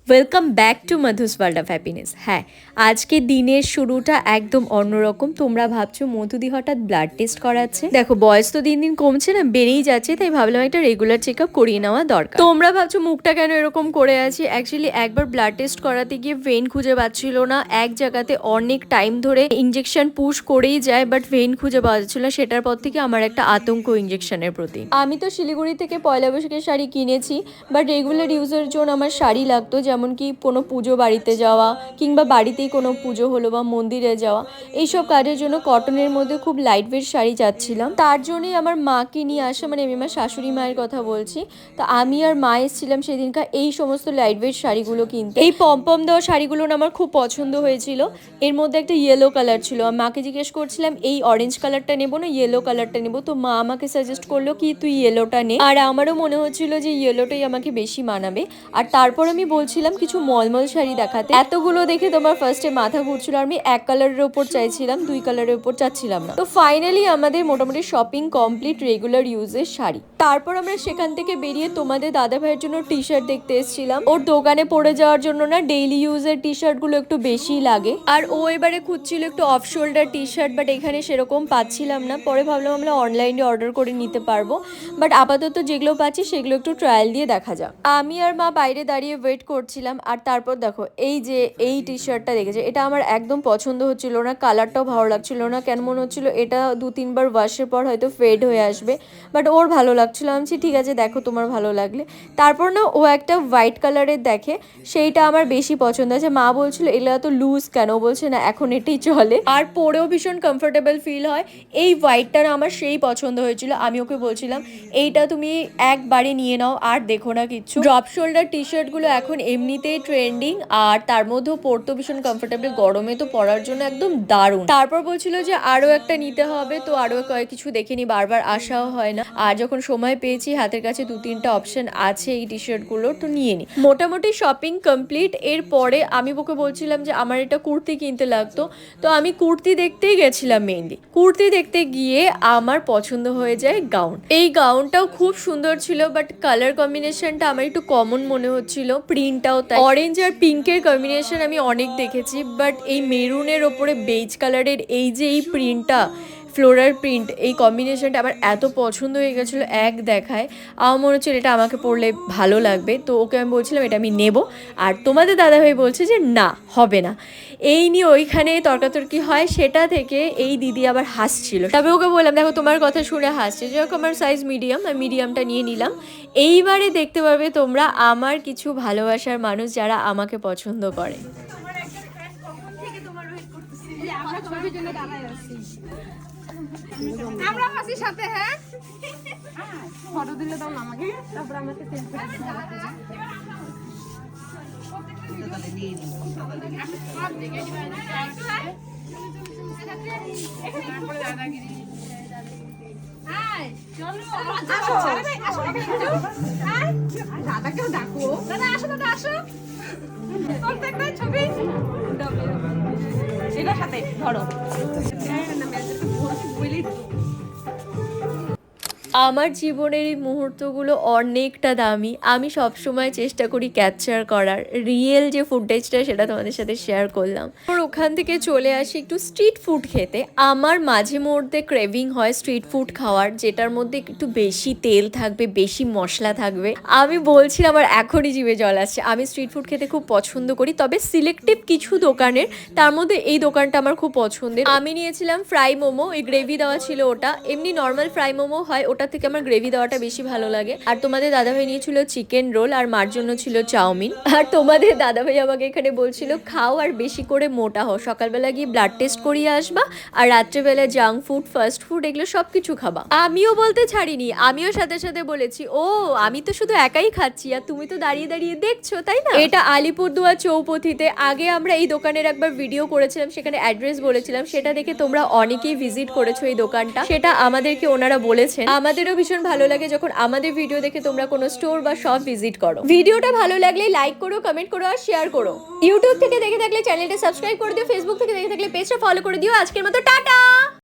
Welcome back to Madhu's world of happiness. হ্যাঁ, আজকে দিনের শুরুটা একদম অন্যরকম। তোমরা ভাবছো মধুদি হঠাৎ ব্লাড টেস্ট করাচ্ছে। দেখো, বয়স তো দিন দিন কমছে না, বেড়েই যাচ্ছে, তাই ভাবলাম একটা রেগুলার চেক আপ করিয়ে নেওয়া দরকার। তোমরা ভাবছো মুখটা কেন এরকম করে আছি, অ্যাকচুয়ালি একবার ব্লাড টেস্ট করাতে গিয়ে ভেন খুঁজে পাচ্ছিল না। এক জায়গাতে অনেক টাইম ধরে ইঞ্জেকশন পুশ করেই যায়, বাট ভেন খুঁজে পাওয়া যাচ্ছিল না। সেটার পর থেকে আমার একটা আতঙ্ক ইঞ্জেকশনের প্রতি। আমি তো শিলিগুড়ি থেকে পয়লা বৈশাখের শাড়ি কিনেছি, বাট রেগুলার ইউজের জন্য আমার শাড়ি লাগতো, যেমন কি কোনো পুজো বাড়িতে যাওয়া, কিংবা বাড়িতেই কোনো পুজো হলো বা মন্দিরে যাওয়া, এইসব কাজের জন্য কটনের মধ্যে খুব লাইট ওয়েট শাড়ি চাচ্ছিলাম। তার জন্যই আমার মাকে নিয়ে আসা, মানে আমি আমার শাশুড়ি মায়ের কথা বলছি। তো আমি আর মা এসেছিলাম সেদিনকার এই সমস্ত লাইট ওয়েট শাড়িগুলো কিনতে। এই পম্পম দেওয়া শাড়িগুলো না আমার খুব পছন্দ হয়েছিল। এর মধ্যে একটা ইয়েলো কালার ছিল। আমি মাকে জিজ্ঞেস করছিলাম এই অরেঞ্জ কালারটা নেবো না ইয়েলো কালারটা নেবো, তো মা আমাকে সাজেস্ট করলো কি তুই ইয়েলোটা নে। আর আমারও মনে হচ্ছিল যে ইয়েলোটাই আমাকে বেশি মানাবে। আর তারপর আমি বলছিলাম কিছু মলমল শাড়ি দেখাতে। এতগুলো দেখে তোমার ফার্স্টে মাথা ঘুরছিল। আমি এক কালারের ওপর চাইছিলাম, দুই কালারের ওপর চাচ্ছিলাম না। তো ফাইনালি আমাদের মোটামুটি শপিং কমপ্লিট রেগুলার ইউজের শাড়ি। তারপর আমরা সেখান থেকে বেরিয়ে তোমাদের দাদা ভাইয়ের জন্য টি শার্ট দেখতে এসেছিলাম। ওর দোকানে পরে যাওয়ার জন্য না ডেইলি ইউজের টি শার্ট গুলো একটু বেশি লাগে, আর ও এবারে খুঁজছিল একটু off shoulder T shirt, but এখানে সেরকম পাচ্ছিলাম না। পরে ভাবলাম আমরা অনলাইনে অর্ডার করে নিতে পারবো, বাট আপাতত যেগুলো পাচ্ছি সেগুলো একটু ট্রায়াল দিয়ে দেখা যাক। আমি আর মা বাইরে দাঁড়িয়ে ওয়েট করছিলাম। আর তারপর দেখো এই যে এই টি শার্টটা দেখেছে, এটা আমার একদম পছন্দ হচ্ছিল না, কালারটাও ভালো লাগছিল না। কেন মনে হচ্ছিল এটা 2-3 বার ওয়াশের পর হয়তো ফেড হয়ে আসবে, বাট ওর ভালো লাগছিল। আমি ঠিক আছে দেখো তোমার ভালো লাগলে। তারপর না ও একটা হোয়াইট কালারের দেখে, সেইটা আমার বেশি পছন্দ আছে। মা বলছিল এগুলো তো লুজ কেন, বলছে না এখন এটাই চলে, আর পরেও ভীষণ কমফোর্টেবল ফিল হয়। এই হোয়াইটটা না আমার সেই পছন্দ হয়েছিল। আমি ওকে বলছিলাম এইটা তুমি একবারে নিয়ে নাও, আর দেখো না কিছু। ড্রপ শোল্ডার টি শার্টগুলো এখন এমনিতেই ট্রেন্ডিং, আর তার মধ্যেও পরতেও ভীষণ কমফোর্টেবল, গরমে তো পরার জন্য একদম দারুণ। তারপর বলছিল যে আরও একটা নিতে হবে, তো আরও কয়েক কিছু দেখে নি, বারবার আসাও হয় না। আর যখন সময় পেয়েছি হাতের কাছে 2-3টা অপশন আছে এই টি শার্টগুলো, তো নিয়ে নি। মোটামুটি শপিং কমপ্লিট। এরপরে আমি ওকে বলছিলাম যে আমার এটা কুর্তি কিনতে লাগতো, তো আমি কুর্তি দেখতেই গেছিলাম মেইনলি। কুর্তি দেখতে গিয়ে আমার পছন্দ হয়ে যায় গাউন। এই গাউনটাও খুব সুন্দর ছিল, বাট কালার কম্বিনেশনটা আমার একটু কমন মনে হচ্ছিল। প্রিন্টটাও তাই, অরেঞ্জ আর পিঙ্কের কম্বিনেশন আমি অনেক দেখেছি, বাট এই মেরুনের ওপরে বেজ কালারের এই যে এই প্রিন্টটা, ফ্লোরাল প্রিন্ট, এই কম্বিনেশনটা আমার এত পছন্দ হয়ে গেছিলো এক দেখায়। আমার মনে হচ্ছিল এটা আমাকে পরলে ভালো লাগবে, তো ওকে আমি বলছিলাম এটা আমি নেব। আর তোমাদের দাদাভাই বলছে যে না হবে না। এই নিয়ে ওইখানে তর্কাতর্কি হয়, সেটা থেকে এই দিদি আবার হাসছিল। তবে ওকে বললাম দেখো তোমার কথা শুনে হাসছে, যেরকম আমার সাইজ মিডিয়াম, আমি মিডিয়ামটা নিয়ে নিলাম। এইবারে দেখতে পারবে তোমরা আমার কিছু ভালোবাসার মানুষ যারা আমাকে পছন্দ করে। আমরা হাসির সাথে হ্যাঁ ফটো দিলে দাও না আমাকে, তারপর আমাকে সেন্ড করে দিতে হবে। দাদাকেও ডাকো, দাদা আসো, দাদা আসো, ছবি এটার সাথে ধরো। আমার জীবনের এই মুহূর্তগুলো অনেকটা দামি। আমি সবসময় চেষ্টা করি ক্যাপচার করার রিয়েল যে ফুটেজটা, সেটা তোমাদের সাথে শেয়ার করলাম। ওখান থেকে চলে আসি একটু স্ট্রিট ফুড খেতে। আমার মাঝে মধ্যে ক্রেভিং হয় স্ট্রিট ফুড খাওয়ার, যেটার মধ্যে একটু বেশি তেল থাকবে, বেশি মশলা থাকবে। আমি বলছি আমার এখনই জিভে জল আসছে। আমি স্ট্রিট ফুড খেতে খুব পছন্দ করি, তবে সিলেক্টিভ কিছু দোকানের, তার মধ্যে এই দোকানটা আমার খুব পছন্দের। আমি নিয়েছিলাম ফ্রাই মোমো, এই গ্রেভি দেওয়া ছিল ওটা। এমনি নর্মাল ফ্রাই মোমো হয়, ওটা থেকে আমার গ্রেভি দেওয়াটা বেশি ভালো লাগে। আর তোমাদের দাদাভাই নিয়েছিল চিকেন রোল, আর মার জন্য ছিল চাউমিন। আর তোমাদের দাদাভাই আমাকে এখানে বলছিল খাও আর বেশি করে মোটা হও, সকালবেলা গিয়ে ব্লাড টেস্ট করিয়ে আসবা, আর রাত্রেবেলা জাঙ্ক ফুড, ফাস্ট ফুড এগুলো সব কিছু খাবা। আমিও বলতে ছাড়িনি, আমিও সাথে সাথে বলেছি ও আমি তো শুধু একাই খাচ্ছি, আর তুমি তো দাঁড়িয়ে দাঁড়িয়ে দেখছো, তাই না? এটা আলিপুরদুয়ার চৌপথিতে। আগে আমরা এই দোকানের একবার ভিডিও করেছিলাম, সেখানে অ্যাড্রেস বলেছিলাম, সেটা দেখে তোমরা অনেকেই ভিজিট করেছো এই দোকানটা, সেটা আমাদেরকে ওনারা বলেছেন। আমাদেরও ভীষণ ভালো লাগে যখন আমাদের ভিডিও দেখে তোমরা কোনো স্টোর বা শপ ভিজিট করো। ভিডিওটা ভালো লাগলে লাইক করো, কমেন্ট করো আর শেয়ার করো। ইউটিউব থেকে দেখে থাকলে চ্যানেলটা সাবস্ক্রাইব করে দিও, ফেসবুক থেকে দেখে থাকলে পেজটা ফলো করে দিও। আজকের মতো টাটা।